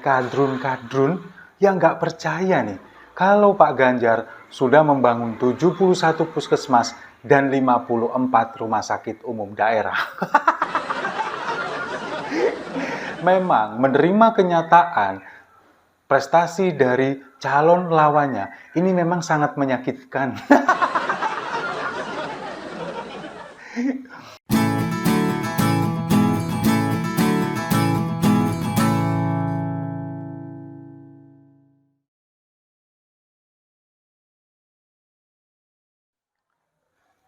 kadrun-kadrun yang nggak percaya nih kalau Pak Ganjar sudah membangun 71 puskesmas dan 54 rumah sakit umum daerah. Memang menerima kenyataan prestasi dari calon lawannya ini memang sangat menyakitkan.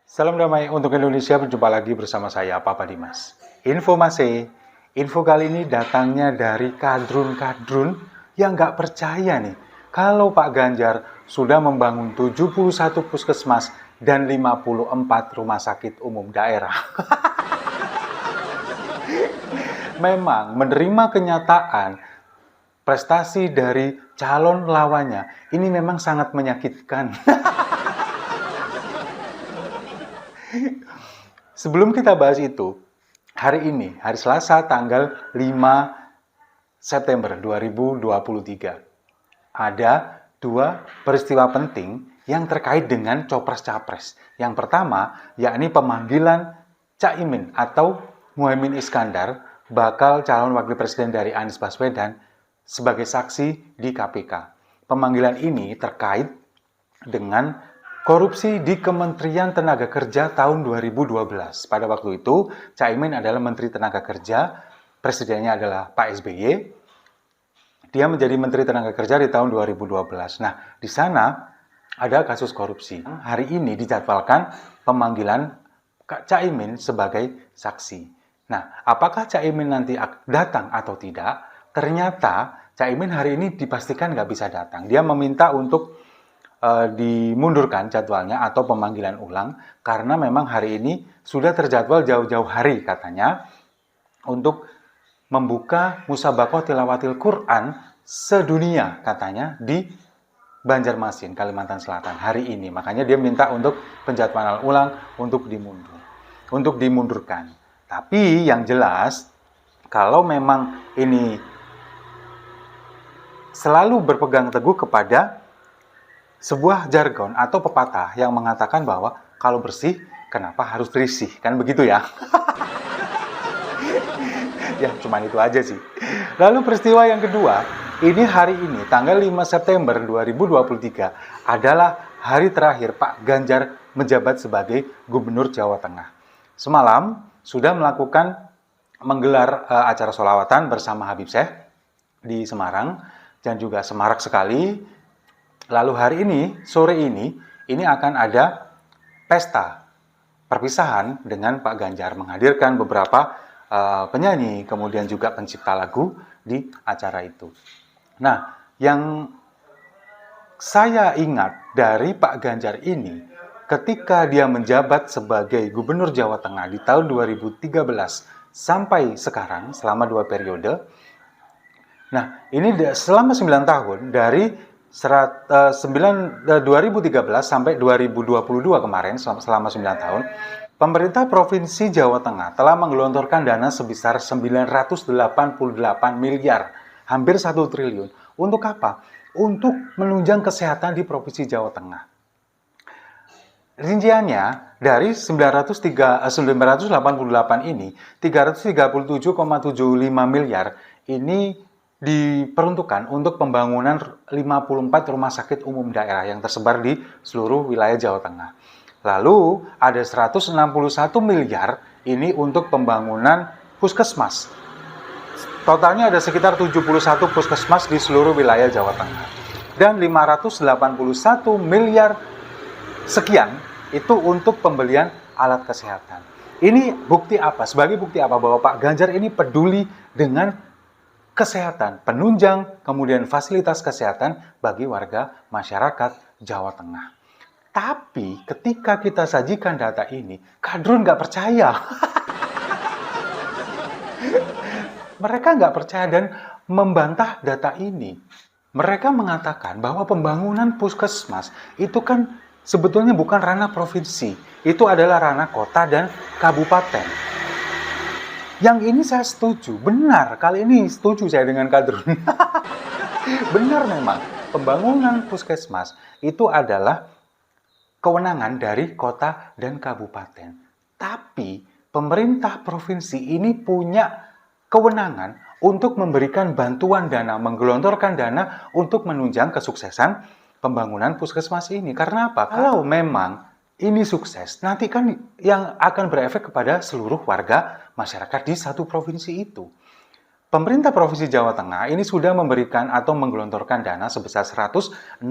Salam damai untuk Indonesia, berjumpa lagi bersama saya, Papa Dimas. Info kali ini datangnya dari kadrun-kadrun yang nggak percaya nih kalau Pak Ganjar sudah membangun 71 puskesmas dan 54 rumah sakit umum daerah. Memang menerima kenyataan prestasi dari calon lawannya ini memang sangat menyakitkan. Sebelum kita bahas itu, hari ini, hari Selasa tanggal 5 September 2023, ada dua peristiwa penting yang terkait dengan Copres-Capres. Yang pertama, yakni pemanggilan Caimin atau Muhaimin Iskandar, bakal calon wakil presiden dari Anies Baswedan, sebagai saksi di KPK. Pemanggilan ini terkait dengan korupsi di Kementerian Tenaga Kerja tahun 2012. Pada waktu itu, Caimin adalah Menteri Tenaga Kerja, presidennya adalah Pak SBY. Dia menjadi Menteri Tenaga Kerja di tahun 2012. Nah, di sana ada kasus korupsi. Hari ini dijadwalkan pemanggilan Caimin sebagai saksi. Nah, apakah Caimin nanti datang atau tidak? Ternyata Caimin hari ini dipastikan nggak bisa datang. Dia meminta untuk dimundurkan jadwalnya atau pemanggilan ulang karena memang hari ini sudah terjadwal jauh-jauh hari katanya untuk membuka musabaqah tilawatil Quran sedunia katanya di Banjarmasin, Kalimantan Selatan hari ini. Makanya dia minta untuk penjadwalan ulang untuk dimundurkan. Tapi yang jelas kalau memang ini selalu berpegang teguh kepada sebuah jargon atau pepatah yang mengatakan bahwa kalau bersih, kenapa harus berisih? Kan begitu ya? Ya, cuman itu aja sih. Lalu peristiwa yang kedua, ini hari ini, tanggal 5 September 2023, adalah hari terakhir Pak Ganjar menjabat sebagai Gubernur Jawa Tengah. Semalam, sudah menggelar acara sholawatan bersama Habib Syekh di Semarang, dan juga semarak sekali. Lalu hari ini, sore ini akan ada pesta perpisahan dengan Pak Ganjar, menghadirkan beberapa penyanyi, kemudian juga pencipta lagu di acara itu. Nah, yang saya ingat dari Pak Ganjar ini, ketika dia menjabat sebagai Gubernur Jawa Tengah di tahun 2013 sampai sekarang, selama 2 periode. Nah, ini selama 9 tahun, dari 2013 sampai 2022 kemarin, selama 9 tahun, pemerintah Provinsi Jawa Tengah telah menggelontorkan dana sebesar 988 miliar, hampir 1 triliun. Untuk apa? Untuk menunjang kesehatan di Provinsi Jawa Tengah. Rinciannya, dari 988 ini, 337,75 miliar ini diperuntukkan untuk pembangunan 54 rumah sakit umum daerah yang tersebar di seluruh wilayah Jawa Tengah. Lalu ada 161 miliar ini untuk pembangunan puskesmas. Totalnya ada sekitar 71 puskesmas di seluruh wilayah Jawa Tengah. Dan 581 miliar sekian itu untuk pembelian alat kesehatan. Ini bukti apa? Sebagai bukti apa bahwa Pak Ganjar ini peduli dengan kesehatan, penunjang, kemudian fasilitas kesehatan bagi warga masyarakat Jawa Tengah. Tapi ketika kita sajikan data ini, kadrun nggak percaya. Mereka nggak percaya dan membantah data ini. Mereka mengatakan bahwa pembangunan puskesmas itu kan sebetulnya bukan ranah provinsi. Itu adalah ranah kota dan kabupaten. Yang ini saya setuju, benar. Kali ini setuju saya dengan Kadrun. Benar memang, pembangunan puskesmas itu adalah kewenangan dari kota dan kabupaten. Tapi pemerintah provinsi ini punya kewenangan untuk memberikan bantuan dana, menggelontorkan dana untuk menunjang kesuksesan pembangunan puskesmas ini. Karena apa? Kalau memang ini sukses, nanti kan yang akan berefek kepada seluruh warga masyarakat di satu provinsi itu. Pemerintah Provinsi Jawa Tengah ini sudah memberikan atau menggelontorkan dana sebesar 161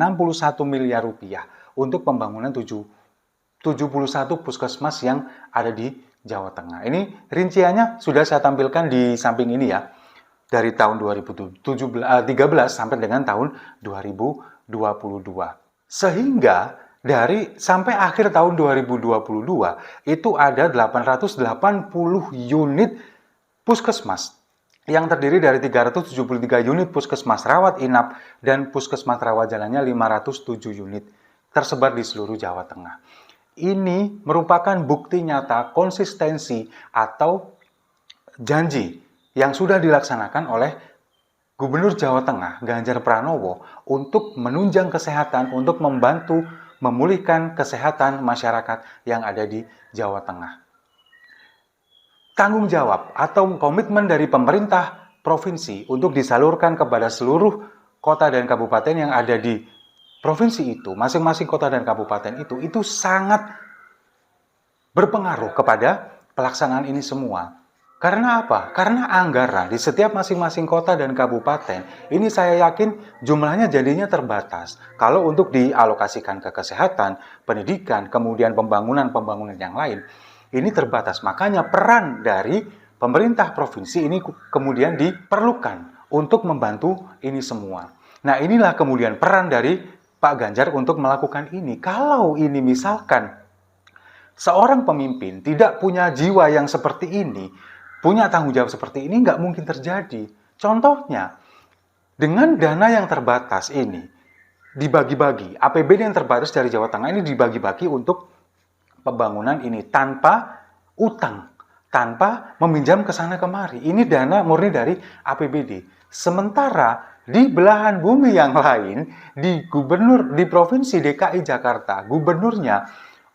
miliar rupiah untuk pembangunan 71 puskesmas yang ada di Jawa Tengah. Ini rinciannya sudah saya tampilkan di samping ini ya. Dari tahun 2013 sampai dengan tahun 2022. Sehingga dari sampai akhir tahun 2022 itu ada 880 unit puskesmas yang terdiri dari 373 unit puskesmas rawat inap dan puskesmas rawat jalannya 507 unit tersebar di seluruh Jawa Tengah. Ini merupakan bukti nyata konsistensi atau janji yang sudah dilaksanakan oleh Gubernur Jawa Tengah, Ganjar Pranowo, untuk menunjang kesehatan, untuk membantu memulihkan kesehatan masyarakat yang ada di Jawa Tengah. Tanggung jawab atau komitmen dari pemerintah provinsi untuk disalurkan kepada seluruh kota dan kabupaten yang ada di provinsi itu, masing-masing kota dan kabupaten itu sangat berpengaruh kepada pelaksanaan ini semua. Karena apa? Karena anggaran di setiap masing-masing kota dan kabupaten, ini saya yakin jumlahnya jadinya terbatas. Kalau untuk dialokasikan ke kesehatan, pendidikan, kemudian pembangunan yang lain, ini terbatas. Makanya peran dari pemerintah provinsi ini kemudian diperlukan untuk membantu ini semua. Nah, inilah kemudian peran dari Pak Ganjar untuk melakukan ini. Kalau ini misalkan seorang pemimpin tidak punya jiwa yang seperti ini, punya tanggung jawab seperti ini, nggak mungkin terjadi. Contohnya, dengan dana yang terbatas ini, dibagi-bagi, APBD yang terbatas dari Jawa Tengah ini dibagi-bagi untuk pembangunan ini tanpa utang, tanpa meminjam ke sana kemari. Ini dana murni dari APBD. Sementara di belahan bumi yang lain, di Provinsi DKI Jakarta, gubernurnya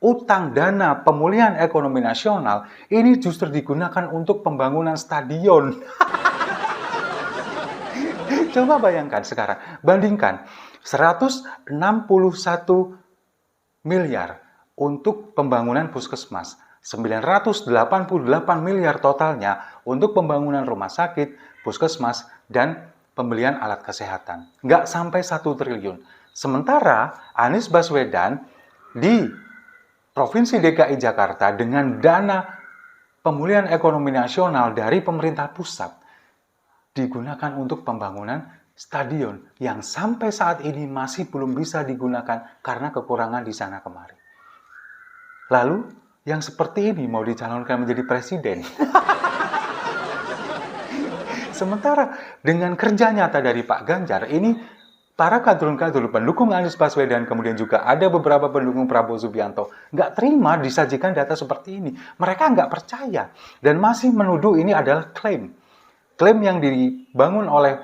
utang dana pemulihan ekonomi nasional ini justru digunakan untuk pembangunan stadion. Coba bayangkan sekarang, bandingkan 161 miliar untuk pembangunan puskesmas, 988 miliar totalnya untuk pembangunan rumah sakit, puskesmas, dan pembelian alat kesehatan. Nggak sampai 1 triliun. Sementara Anies Baswedan di Provinsi DKI Jakarta dengan dana pemulihan ekonomi nasional dari pemerintah pusat digunakan untuk pembangunan stadion yang sampai saat ini masih belum bisa digunakan karena kekurangan di sana kemari. Lalu, yang seperti ini mau dicalonkan menjadi presiden. Sementara dengan kerja nyata dari Pak Ganjar, ini para kadrun-kadrun pendukung Anies Baswedan, kemudian juga ada beberapa pendukung Prabowo Subianto, nggak terima disajikan data seperti ini. Mereka nggak percaya dan masih menuduh ini adalah klaim. Klaim yang dibangun oleh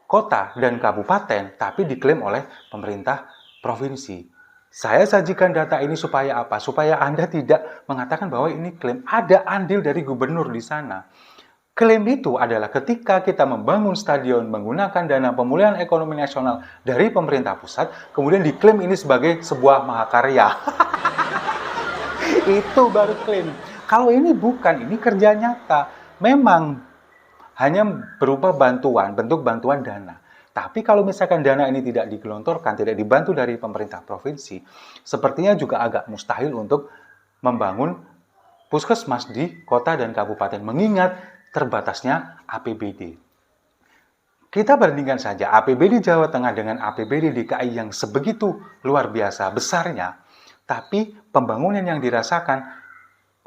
kota dan kabupaten, tapi diklaim oleh pemerintah provinsi. Saya sajikan data ini supaya apa? Supaya Anda tidak mengatakan bahwa ini klaim. Ada andil dari gubernur di sana. Klaim itu adalah ketika kita membangun stadion menggunakan dana pemulihan ekonomi nasional dari pemerintah pusat, kemudian diklaim ini sebagai sebuah mahakarya. Itu baru klaim. Kalau ini bukan, ini kerja nyata. Memang hanya berupa bantuan, bentuk bantuan dana. Tapi kalau misalkan dana ini tidak digelontorkan, tidak dibantu dari pemerintah provinsi, sepertinya juga agak mustahil untuk membangun puskesmas di kota dan kabupaten, mengingat terbatasnya APBD. Kita bandingkan saja APBD Jawa Tengah dengan APBD DKI yang sebegitu luar biasa besarnya, tapi pembangunan yang dirasakan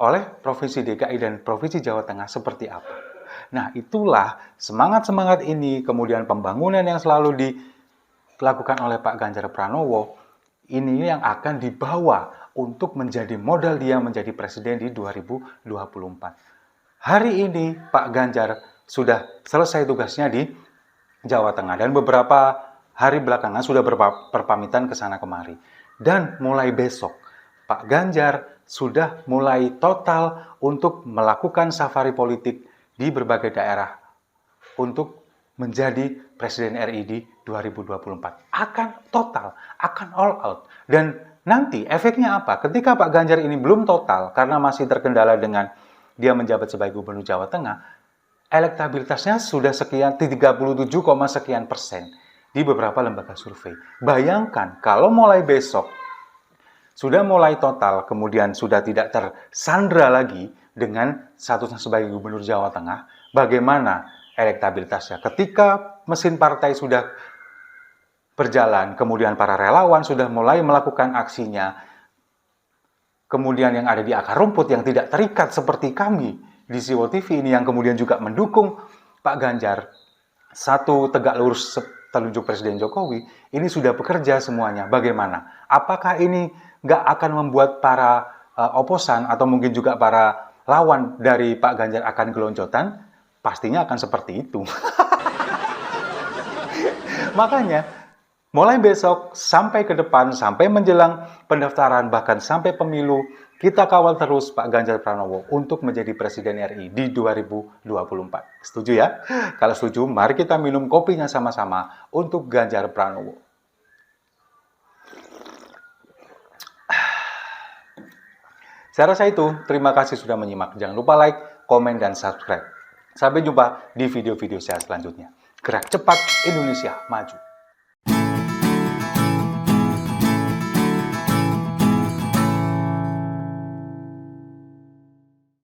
oleh Provinsi DKI dan Provinsi Jawa Tengah seperti apa. Nah, itulah semangat-semangat ini, kemudian pembangunan yang selalu dilakukan oleh Pak Ganjar Pranowo, ini yang akan dibawa untuk menjadi modal dia menjadi presiden di 2024. hari ini Pak Ganjar sudah selesai tugasnya di Jawa Tengah dan beberapa hari belakangan sudah berpamitan ke sana kemari. Dan mulai besok Pak Ganjar sudah mulai total untuk melakukan safari politik di berbagai daerah untuk menjadi Presiden RI di 2024. Akan total, akan all out. Dan nanti efeknya apa? Ketika Pak Ganjar ini belum total karena masih terkendala dengan dia menjabat sebagai Gubernur Jawa Tengah, elektabilitasnya sudah sekian 37, sekian persen di beberapa lembaga survei. Bayangkan kalau mulai besok sudah mulai total, kemudian sudah tidak tersandra lagi dengan statusnya sebagai Gubernur Jawa Tengah, bagaimana elektabilitasnya? Ketika mesin partai sudah berjalan, kemudian para relawan sudah mulai melakukan aksinya, kemudian yang ada di akar rumput yang tidak terikat seperti kami di Siwo TV ini yang kemudian juga mendukung Pak Ganjar, satu tegak lurus telunjuk Presiden Jokowi, ini sudah bekerja semuanya. Bagaimana? Apakah ini nggak akan membuat para oposan atau mungkin juga para lawan dari Pak Ganjar akan gelonjotan? Pastinya akan seperti itu. Makanya, mulai besok sampai ke depan, sampai menjelang pendaftaran, bahkan sampai pemilu, kita kawal terus Pak Ganjar Pranowo untuk menjadi Presiden RI di 2024. Setuju ya? Kalau setuju, mari kita minum kopinya sama-sama untuk Ganjar Pranowo. Saya rasa itu. Terima kasih sudah menyimak. Jangan lupa like, komen, dan subscribe. Sampai jumpa di video-video saya selanjutnya. Gerak cepat, Indonesia maju.